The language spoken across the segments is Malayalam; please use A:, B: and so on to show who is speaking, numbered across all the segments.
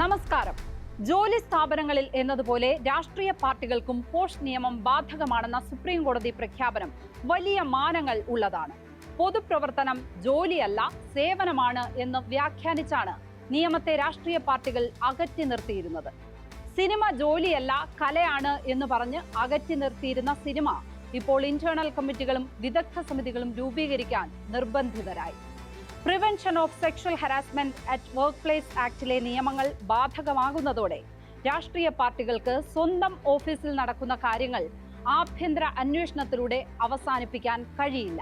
A: നമസ്കാരം. ജോലി സ്ഥാപനങ്ങളിൽ എന്നതുപോലെ രാഷ്ട്രീയ പാർട്ടികൾക്കും പോഷ് നിയമം ബാധകമാണെന്ന സുപ്രീം കോടതി പ്രഖ്യാപനം വലിയ മാനങ്ങൾ ഉള്ളതാണ്. പൊതുപ്രവർത്തനം ജോലിയല്ല, സേവനമാണ് എന്ന് വ്യാഖ്യാനിച്ചാണ് നിയമത്തെ രാഷ്ട്രീയ പാർട്ടികൾ അകറ്റി നിർത്തിയിരുന്നത്. സിനിമ ജോലിയല്ല, കലയാണ് എന്ന് പറഞ്ഞ് അകറ്റി നിർത്തിയിരുന്ന സിനിമ ഇപ്പോൾ ഇന്റേണൽ കമ്മിറ്റികളും വിദഗ്ധ സമിതികളും രൂപീകരിക്കാൻ നിർബന്ധിതരായി. Prevention of sexual harassment at work place ആക്ടിലെ നിയമങ്ങൾ ബാധകമാകുന്നതോടെ രാഷ്ട്രീയ പാർട്ടികൾക്ക് സ്വന്തം ഓഫീസിൽ നടക്കുന്ന കാര്യങ്ങൾ ആഭ്യന്തര അന്വേഷണത്തിലൂടെ അവസാനിപ്പിക്കാൻ കഴിയില്ല.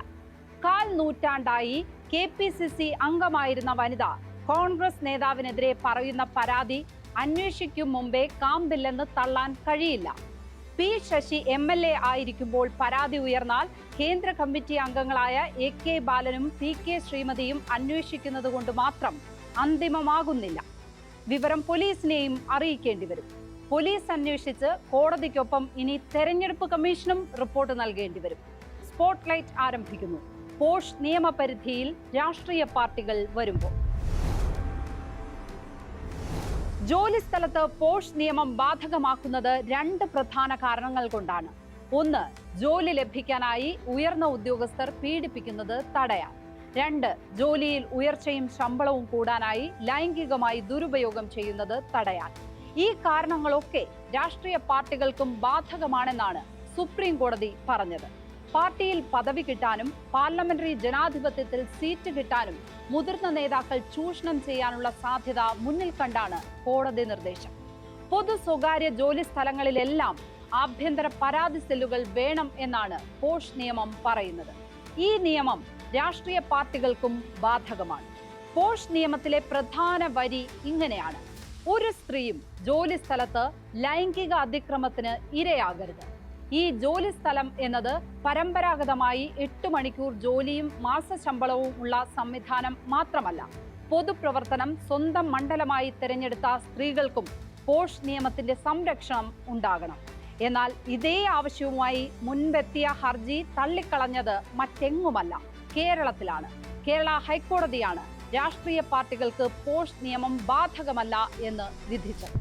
A: 1/4 നൂറ്റാണ്ടായി KPCC അംഗമായിരുന്ന വനിത കോൺഗ്രസ് നേതാവിനെതിരെ പറയുന്ന പരാതി അന്വേഷിക്കും മുമ്പേ കാമ്പില്ലെന്ന് തള്ളാൻ കഴിയില്ല. P. ശശി MLA ആയിരിക്കുമ്പോൾ പരാതി ഉയർന്നാൽ കേന്ദ്ര കമ്മിറ്റി അംഗങ്ങളായ AK ബാലനും PK ശ്രീമതിയും അന്വേഷിക്കുന്നത് കൊണ്ട് മാത്രം അന്തിമമാകുന്നില്ല. വിവരം പോലീസിനെയും അറിയിക്കേണ്ടി വരും. പോലീസ് അന്വേഷിച്ച് കോടതിക്കൊപ്പം ഇനി തെരഞ്ഞെടുപ്പ് കമ്മീഷനും റിപ്പോർട്ട് നൽകേണ്ടി വരും. സ്പോട്ട്ലൈറ്റ് ആരംഭിക്കുന്നു. പോഷ് നിയമപരിധിയിൽ രാഷ്ട്രീയ പാർട്ടികൾ വരുമ്പോൾ ജോലിസ്ഥലത്ത് പോഷ് നിയമം ബാധകമാക്കുന്നത് 2 പ്രധാന കാരണങ്ങൾ കൊണ്ടാണ്. 1. ജോലി ലഭിക്കാനായി ഉയർന്ന ഉദ്യോഗസ്ഥർ പീഡിപ്പിക്കുന്നത് തടയാൻ. 2. ജോലിയിൽ ഉയർച്ചയും ശമ്പളവും കൂടാനായി ലൈംഗികമായി ദുരുപയോഗം ചെയ്യുന്നത് തടയാൻ. ഈ കാരണങ്ങളൊക്കെ രാഷ്ട്രീയ പാർട്ടികൾക്കും ബാധകമാണെന്നാണ് സുപ്രീം കോടതി പറഞ്ഞത്. പാർട്ടിയിൽ പദവി കിട്ടാനും പാർലമെന്ററി ജനാധിപത്യത്തിൽ സീറ്റ് കിട്ടാനും മുതിർന്ന നേതാക്കൾ ചൂഷണം ചെയ്യാനുള്ള സാധ്യത മുന്നിൽ കണ്ടാണ് കോടതി നിർദ്ദേശം. പൊതു സ്വകാര്യ ജോലി സ്ഥലങ്ങളിലെല്ലാം ആഭ്യന്തര പരാതി സെല്ലുകൾ വേണം എന്നാണ് പോഷ് നിയമം പറയുന്നത്. ഈ നിയമം രാഷ്ട്രീയ പാർട്ടികൾക്കും ബാധകമാണ്. പോഷ് നിയമത്തിലെ പ്രധാന വരി ഇങ്ങനെയാണ്: ഒരു സ്ത്രീയും ജോലി സ്ഥലത്ത് ലൈംഗിക അതിക്രമത്തിന് ഇരയാകരുത്. ഈ ജോലി സ്ഥലം എന്നത് പരമ്പരാഗതമായി 8 മണിക്കൂർ ജോലിയും മാസശമ്പളവും ഉള്ള സംവിധാനം മാത്രമല്ല. പൊതുപ്രവർത്തനം സ്വന്തം മണ്ഡലമായി തിരഞ്ഞെടുത്ത സ്ത്രീകൾക്കും പോഷ് നിയമത്തിന്റെ സംരക്ഷണം ഉണ്ടാകണം. എന്നാൽ ഇതേ ആവശ്യവുമായി മുൻപെത്തിയ ഹർജി തള്ളിക്കളഞ്ഞത് മറ്റെങ്ങുമല്ല, കേരളത്തിലാണ്. കേരള ഹൈക്കോടതിയാണ് രാഷ്ട്രീയ പാർട്ടികൾക്ക് പോഷ് നിയമം ബാധകമല്ല എന്ന് വിധിച്ചത്.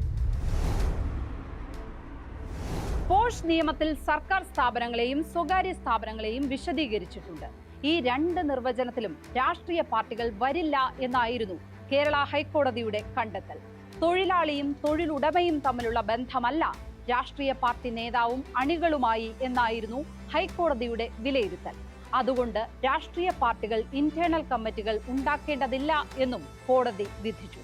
A: പോഷ് നിയമത്തിൽ സർക്കാർ സ്ഥാപനങ്ങളെയും സ്വകാര്യ സ്ഥാപനങ്ങളെയും വിശദീകരിച്ചിട്ടുണ്ട്. ഈ 2 നിർവചനത്തിലും രാഷ്ട്രീയ പാർട്ടികൾ വരില്ല എന്നായിരുന്നു കേരള ഹൈക്കോടതിയുടെ കണ്ടെത്തൽ. തൊഴിലാളിയും തൊഴിലുടമയും തമ്മിലുള്ള ബന്ധമല്ല രാഷ്ട്രീയ പാർട്ടി നേതാവും അണികളുമായി എന്നായിരുന്നു ഹൈക്കോടതിയുടെ വിലയിരുത്തൽ. അതുകൊണ്ട് രാഷ്ട്രീയ പാർട്ടികൾ ഇന്റേണൽ കമ്മിറ്റികൾ ഉണ്ടാക്കേണ്ടതില്ല എന്നും കോടതി വിധിച്ചു.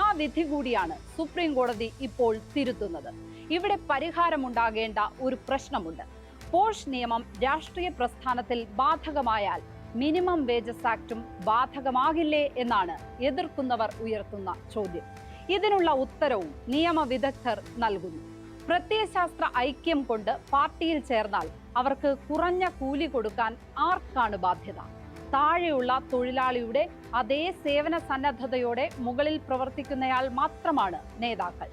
A: ആ വിധി കൂടിയാണ് സുപ്രീം കോടതി ഇപ്പോൾ തിരുത്തുന്നത്. ഇവിടെ പരിഹാരമുണ്ടാകേണ്ട ഒരു പ്രശ്നമുണ്ട്. പോഷ് നിയമം രാഷ്ട്രീയ പ്രസ്ഥാനത്തിൽ ബാധകമായാൽ മിനിമം വേജസ് ആക്ടും ബാധകമാകില്ലേ എന്നാണ് എതിർക്കുന്നവർ ഉയർത്തുന്ന ചോദ്യം. ഇതിനുള്ള ഉത്തരവും നിയമവിദഗ്ധർ നൽകുന്നു. പ്രത്യയശാസ്ത്ര ഐക്യം കൊണ്ട് പാർട്ടിയിൽ ചേർന്നാൽ അവർക്ക് കുറഞ്ഞ കൂലി കൊടുക്കാൻ ആർക്കാണ് ബാധ്യത? താഴെയുള്ള തൊഴിലാളിയുടെ അതേ സേവന സന്നദ്ധതയോടെ മുകളിൽ പ്രവർത്തിക്കുന്നയാൾ മാത്രമാണ് നേതാക്കൾ.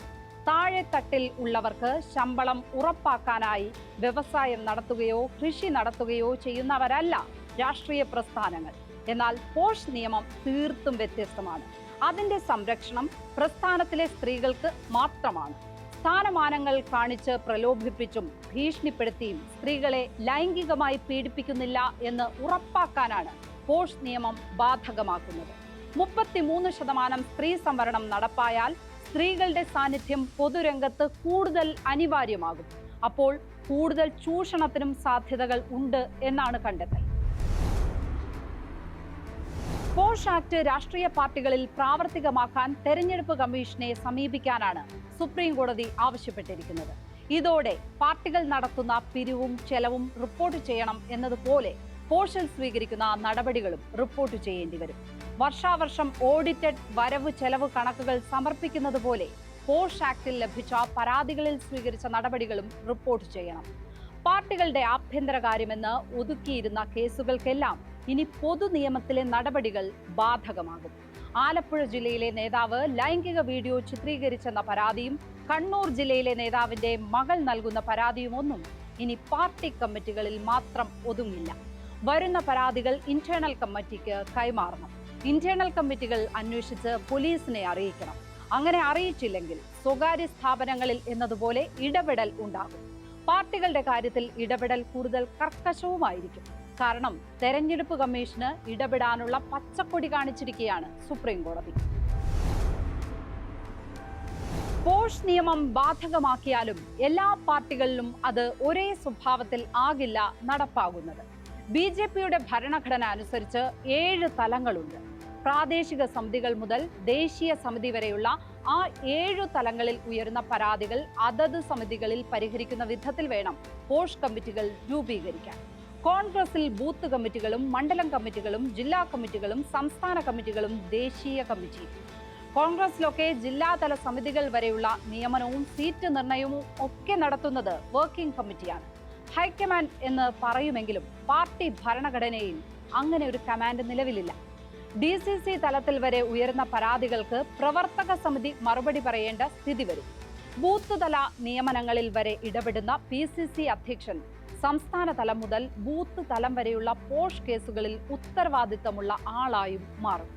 A: താഴെത്തട്ടിൽ ഉള്ളവർക്ക് ശമ്പളം ഉറപ്പാക്കാനായി വ്യവസായം നടത്തുകയോ കൃഷി നടത്തുകയോ ചെയ്യുന്നവരല്ല രാഷ്ട്രീയ പ്രസ്ഥാനങ്ങൾ. എന്നാൽ പോഷ് നിയമം തീർത്തും വ്യത്യസ്തമാണ്. അതിന്റെ സംരക്ഷണം പ്രസ്ഥാനത്തിലെ സ്ത്രീകൾക്ക് മാത്രമാണ്. സ്ഥാനമാനങ്ങൾ കാണിച്ച് പ്രലോഭിപ്പിച്ചും ഭീഷണിപ്പെടുത്തിയും സ്ത്രീകളെ ലൈംഗികമായി പീഡിപ്പിക്കുന്നില്ല എന്ന് ഉറപ്പാക്കാനാണ് പോഷ് നിയമം ബാധകമാക്കുന്നത്. 33% സ്ത്രീ സംവരണം നടപ്പായാൽ സ്ത്രീകളുടെ സാന്നിധ്യം പൊതുരംഗത്ത് കൂടുതൽ അനിവാര്യമാകും. അപ്പോൾ കൂടുതൽ ചൂഷണത്തിനും സാധ്യതകൾ ഉണ്ട് എന്നാണ് കണ്ടെത്തൽ. പോഷ് ആക്ട് രാഷ്ട്രീയ പാർട്ടികളിൽ പ്രാവർത്തികമാക്കാൻ തെരഞ്ഞെടുപ്പ് കമ്മീഷനെ സമീപിക്കാനാണ് സുപ്രീം കോടതി ആവശ്യപ്പെട്ടിരിക്കുന്നത്. ഇതോടെ പാർട്ടികൾ നടത്തുന്ന പിരിവും ചെലവും റിപ്പോർട്ട് ചെയ്യണം എന്നതുപോലെ പോഷിൽ സ്വീകരിക്കുന്ന നടപടികളും റിപ്പോർട്ട് ചെയ്യേണ്ടി വരും. വർഷാവർഷം ഓഡിറ്റഡ് വരവ് ചെലവ് കണക്കുകൾ സമർപ്പിക്കുന്നത് പോലെ പോഷ് ആക്ടിൽ ലഭിച്ച പരാതികളിൽ സ്വീകരിച്ച നടപടികളും റിപ്പോർട്ട് ചെയ്യണം. പാർട്ടികളുടെ ആഭ്യന്തര കാര്യമെന്ന് ഒതുക്കിയിരുന്ന കേസുകൾക്കെല്ലാം ഇനി പൊതു നിയമത്തിലെ നടപടികൾ ബാധകമാകും. ആലപ്പുഴ ജില്ലയിലെ നേതാവ് ലൈംഗിക വീഡിയോ ചിത്രീകരിച്ചെന്ന പരാതിയും കണ്ണൂർ ജില്ലയിലെ നേതാവിന്റെ മകൾ നൽകുന്ന പരാതിയുമൊന്നും ഇനി പാർട്ടി കമ്മിറ്റികളിൽ മാത്രം ഒതുങ്ങില്ല. വരുന്ന പരാതികൾ ഇന്റേണൽ കമ്മിറ്റിക്ക് കൈമാറണം. ഇന്റേണൽ കമ്മിറ്റികൾ അന്വേഷിച്ച് പോലീസിനെ അറിയിക്കണം. അങ്ങനെ അറിയിച്ചില്ലെങ്കിൽ സ്വകാര്യ സ്ഥാപനങ്ങളിൽ എന്നതുപോലെ ഇടപെടൽ ഉണ്ടാകും. പാർട്ടികളുടെ കാര്യത്തിൽ ഇടപെടൽ കൂടുതൽ കർക്കശവുമായിരിക്കും. കാരണം തെരഞ്ഞെടുപ്പ് കമ്മീഷന് ഇടപെടാനുള്ള പച്ചക്കൊടി കാണിച്ചിരിക്കുകയാണ് സുപ്രീം കോടതി. പോഷ് നിയമം ബാധകമാക്കിയാലും എല്ലാ പാർട്ടികളിലും അത് ഒരേ സ്വഭാവത്തിൽ ആകില്ല നടപ്പാകുന്നത്. BJPയുടെ ഭരണഘടന അനുസരിച്ച് 7 തലങ്ങളുണ്ട്. പ്രാദേശിക സമിതികൾ മുതൽ ദേശീയ സമിതി വരെയുള്ള ആ 7 തലങ്ങളിൽ ഉയരുന്ന പരാതികൾ അതത് സമിതികളിൽ പരിഹരിക്കുന്ന വിധത്തിൽ വേണം പോഷ് കമ്മിറ്റികൾ രൂപീകരിക്കാൻ. കോൺഗ്രസിൽ ബൂത്ത് കമ്മിറ്റികളും മണ്ഡലം കമ്മിറ്റികളും ജില്ലാ കമ്മിറ്റികളും സംസ്ഥാന കമ്മിറ്റികളും ദേശീയ കമ്മിറ്റിയും. കോൺഗ്രസിലൊക്കെ ജില്ലാതല സമിതികൾ വരെയുള്ള നിയമനവും സീറ്റ് നിർണയവും ഒക്കെ നടത്തുന്നത് വർക്കിംഗ് കമ്മിറ്റിയാണ്. ഹൈക്കമാൻഡ് എന്ന് പറയുമെങ്കിലും പാർട്ടി ഭരണഘടനയിൽ അങ്ങനെ ഒരു കമാൻഡ് നിലവിലില്ല. DCC തലത്തിൽ വരെ ഉയർന്ന പരാതികൾക്ക് പ്രവർത്തക സമിതി മറുപടി പറയേണ്ട സ്ഥിതി വരും. ബൂത്ത് തല നിയമനങ്ങളിൽ വരെ ഇടപെടുന്ന PCC അധ്യക്ഷൻ സംസ്ഥാന തലം മുതൽ ബൂത്ത് തലം വരെയുള്ള പോഷ് കേസുകളിൽ ഉത്തരവാദിത്തമുള്ള ആളായും മാറും.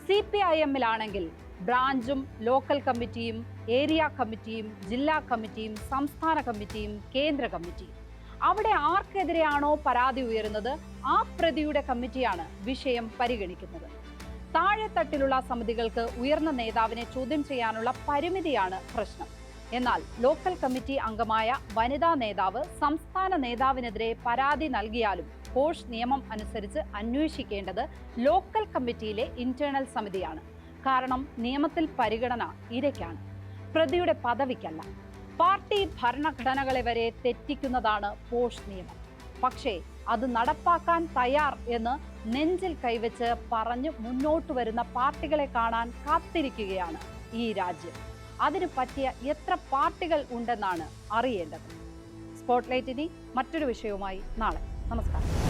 A: CPIMലാണെങ്കിൽ ബ്രാഞ്ചും ലോക്കൽ കമ്മിറ്റിയും ഏരിയ കമ്മിറ്റിയും ജില്ലാ കമ്മിറ്റിയും സംസ്ഥാന കമ്മിറ്റിയും കേന്ദ്ര കമ്മിറ്റിയും. അവിടെ ആർക്കെതിരെയാണോ പരാതി ഉയരുന്നത് ആ പ്രതിയുടെ കമ്മിറ്റിയാണ് വിഷയം പരിഗണിക്കുന്നത്. താഴെത്തട്ടിലുള്ള സമിതികൾക്ക് ഉയർന്ന നേതാവിനെ ചോദ്യം ചെയ്യാനുള്ള പരിമിതിയാണ് പ്രശ്നം. എന്നാൽ ലോക്കൽ കമ്മിറ്റി അംഗമായ വനിതാ നേതാവ് സംസ്ഥാന നേതാവിനെതിരെ പരാതി നൽകിയാലും പോഷ് നിയമം അനുസരിച്ച് അന്വേഷിക്കേണ്ടത് ലോക്കൽ കമ്മിറ്റിയിലെ ഇന്റേണൽ സമിതിയാണ്. കാരണം നിയമത്തിൽ പരിഗണന ഇരയ്ക്കാണ്, പ്രതിയുടെ പദവിക്കല്ല. പാർട്ടി ഭരണഘടനകളെ വരെ തെറ്റിക്കുന്നതാണ് പോഷ് നിയമം. പക്ഷേ അത് നടപ്പാക്കാൻ തയ്യാർ എന്ന് നെഞ്ചിൽ കൈവച്ച് പറഞ്ഞ് മുന്നോട്ട് വരുന്ന പാർട്ടികളെ കാണാൻ കാത്തിരിക്കുകയാണ് ഈ രാജ്യം. അതിന് പറ്റിയ എത്ര പാർട്ടികൾ ഉണ്ടെന്നാണ് അറിയേണ്ടത്. സ്പോട്ട്ലൈറ്റ് ഇനി മറ്റൊരു വിഷയവുമായി നാളെ. നമസ്കാരം.